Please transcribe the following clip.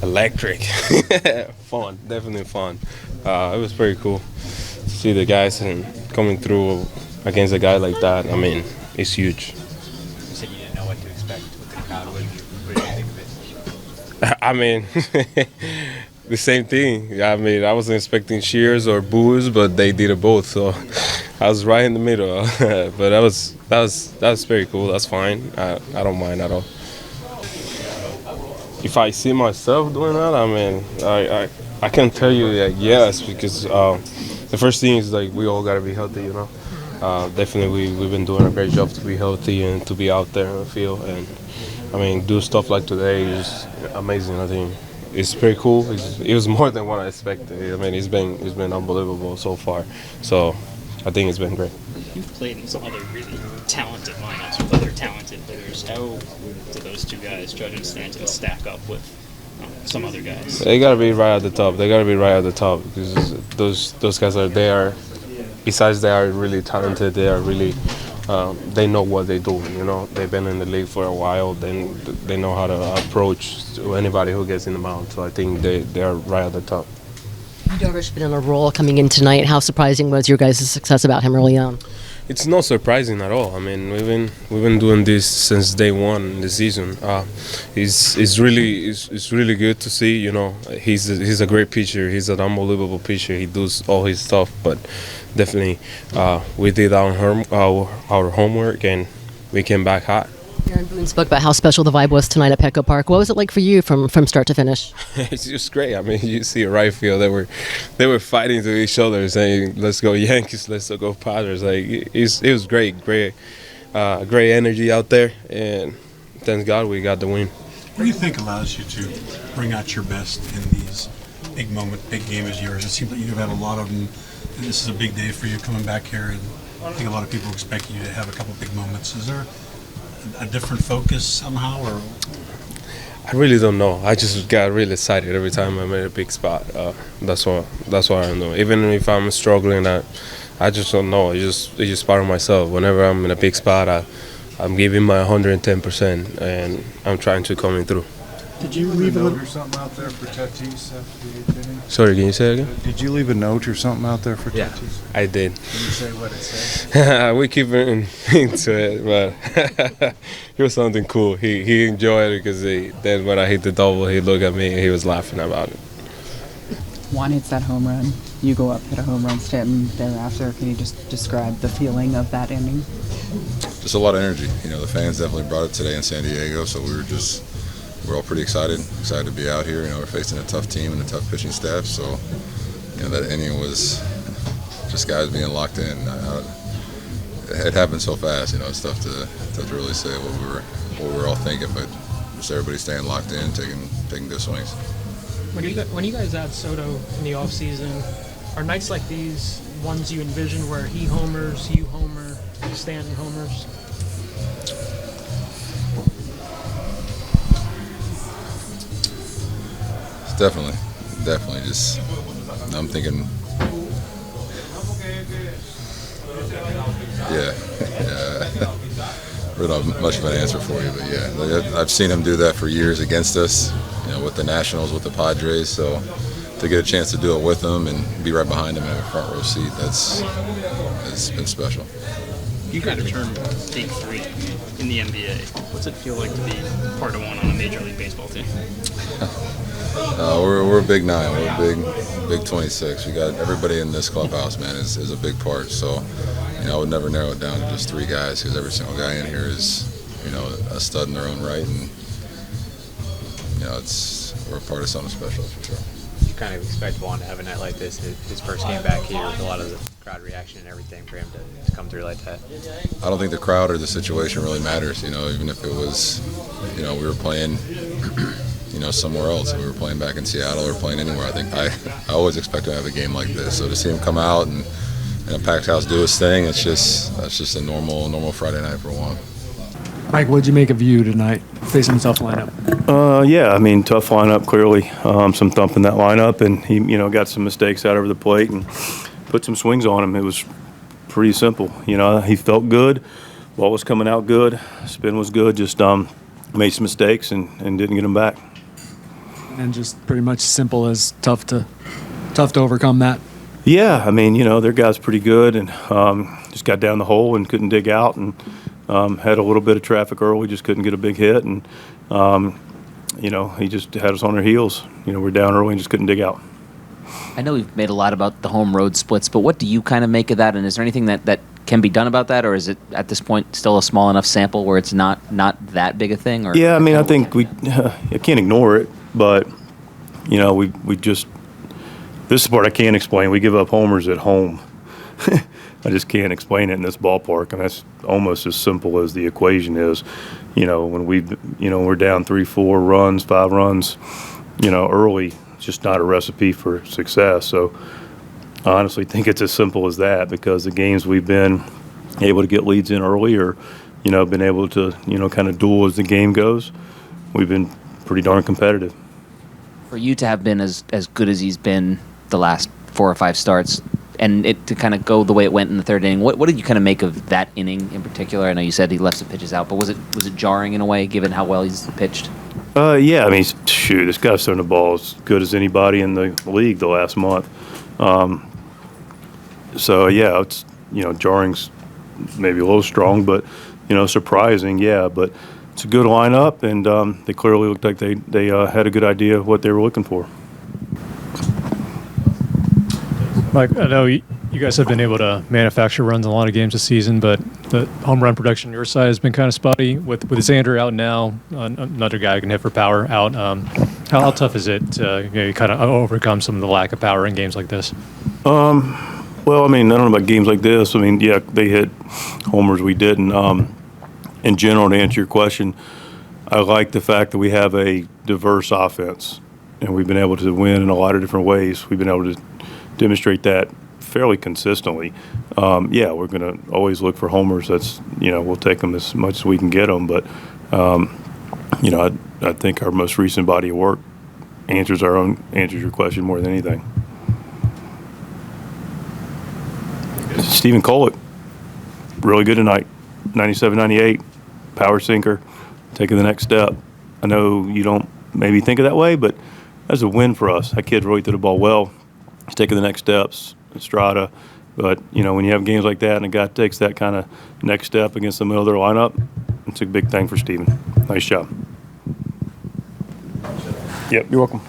Electric. Fun, definitely fun. It was pretty cool to see the guys and coming through against a guy like that. I mean, it's huge. You said you didn't know what to expect with the crowd. What did you think of it? I mean, the same thing. I mean, I wasn't expecting cheers or boos, but they did it both. So I was right in the middle. But that was very cool. That's fine. I don't mind at all. If I see myself doing that, I mean, I can tell you that yes, because the first thing is like we all gotta be healthy, you know. Definitely, we've been doing a great job to be healthy and to be out there in the field, and I mean, do stuff like today is amazing. I think it's pretty cool. It was more than what I expected. I mean, it's been unbelievable so far. So I think it's been great. You've played in some other really talented lineups with other talented hitters. How do those two guys, Judge and Stanton, stack up with some other guys? They gotta be right at the top. They gotta be right at the top because those guys are there. Besides, they are really talented. They are really they know what they do. You know, they've been in the league for a while. Then they know how to approach to anybody who gets in the mound. So I think they are right at the top. Darvish been in a role coming in tonight. How surprising was your guys' success about him early on? It's not surprising at all. I mean, we've been doing this since day one in the season. It's really good to see. You know, he's a great pitcher. He's an unbelievable pitcher. He does all his stuff. But definitely, we did our homework and we came back hot. Aaron Boone spoke about how special the vibe was tonight at Petco Park. What was it like for you from start to finish? It's just great. I mean, you see a right field they were fighting to each other, saying, "Let's go Yankees, let's go Padres." Like it was great energy out there, and thank God we got the win. What do you think allows you to bring out your best in these big game as yours? It seems like you've had a lot of them, and this is a big day for you coming back here, and I think a lot of people expect you to have a couple big moments. Is there a different focus somehow, or? I really don't know. I just got really excited every time I made a big spot. That's what I'm doing. Even if I'm struggling, I just don't know. It's just part of myself. Whenever I'm in a big spot, I'm giving my 110%, and I'm trying to come in through. Did you leave a note or something out there for Tatis after the 8th inning? Sorry, can you say it again? Did you leave a note or something out there for Tatis? I did. Can you say what it said? We keep into it, but it was something cool. He enjoyed it because then when I hit the double, he looked at me and he was laughing about it. Juan hits that home run. You go up, hit a home run, Stanton thereafter. Can you just describe the feeling of that inning? Just a lot of energy. You know, the fans definitely brought it today in San Diego, so we're all pretty excited to be out here. You know, we're facing a tough team and a tough pitching staff, so you know that inning was just guys being locked in. It happened so fast. You know, it's tough to really say what we were all thinking, but just everybody staying locked in, taking good swings. When you guys add Soto in the off season, are nights like these ones you envision where he homers, you homer, Stanton homers? Definitely. Just I'm thinking, yeah. Really don't have much of an answer for you, but yeah, I've seen him do that for years against us. You know, with the Nationals, with the Padres. So to get a chance to do it with him and be right behind him in a front row seat, it's been special. You got a term big three in the NBA. What's it feel like to be part of one on a Major League Baseball team? We're a big 9. We're a big 26. We got everybody in this clubhouse, man, is a big part. So, you know, I would never narrow it down to just 3 guys because every single guy in here is, you know, a stud in their own right, and you know, we're a part of something special for sure. You kind of expect Juan to have a night like this, his first game back here with a lot of the crowd reaction and everything, for him to come through like that? I don't think the crowd or the situation really matters. You know, even if it was, you know, we were playing, you know, somewhere else, and we were playing back in Seattle or playing anywhere. I think I always expect to have a game like this. So to see him come out and in a packed house do his thing, that's just a normal Friday night for Juan. Mike, what'd you make of you tonight, facing a tough lineup? Yeah, I mean, tough lineup, clearly. Some thump in that lineup, and he, you know, got some mistakes out over the plate and put some swings on him. It was pretty simple. You know, he felt good. Ball was coming out good. Spin was good. Just made some mistakes and didn't get them back. and just pretty much simple as tough to overcome that. Yeah, I mean, their guy's pretty good, and just got down the hole and couldn't dig out, and had a little bit of traffic early, just couldn't get a big hit, and he just had us on our heels. We're down early and just couldn't dig out. I know we've made a lot about the home road splits, but what do you kind of make of that? And is there anything that can be done about that, or is it at this point still a small enough sample where it's not that big a thing? Or yeah, I mean, I think I can't ignore it, but we just, this is the part I can't explain. We give up homers at home. I just can't explain it in this ballpark, and that's almost as simple as the equation is. When we're down 3, 4 runs, 5 runs, early, it's just not a recipe for success. So I honestly think it's as simple as that, because the games we've been able to get leads in early, or been able to kind of duel as the game goes, we've been pretty darn competitive. For you to have been as good as he's been the last 4 or 5 starts, and it to kind of go the way it went in the third inning, what did you kind of make of that inning in particular? I know you said he left some pitches out, but was it jarring in a way, given how well he's pitched? Yeah, I mean, shoot, this guy's throwing the ball as good as anybody in the league the last month. So yeah, it's jarring's maybe a little strong, but surprising, yeah. But it's a good lineup, and they clearly looked like they had a good idea of what they were looking for. Mike, I know you guys have been able to manufacture runs in a lot of games this season, but the home run production on your side has been kind of spotty. With Xander out now, another guy who can hit for power out. How tough is it to kind of overcome some of the lack of power in games like this? Well, I mean, I don't know about games like this. I mean, yeah, they hit homers, we didn't. In general, to answer your question, I like the fact that we have a diverse offense, and we've been able to win in a lot of different ways. We've been able to demonstrate that fairly consistently. Yeah, we're going to always look for homers. That's, we'll take them as much as we can get them. But, I think our most recent body of work answers your question more than anything. Stephen Kolek, really good tonight. 97, 98, power sinker, taking the next step. I know you don't maybe think of that way, but that's a win for us. That kid really threw the ball well. He's taking the next steps, Estrada. But, when you have games like that and a guy takes that kind of next step against the middle of their lineup, it's a big thing for Steven. Nice job. Yep, you're welcome.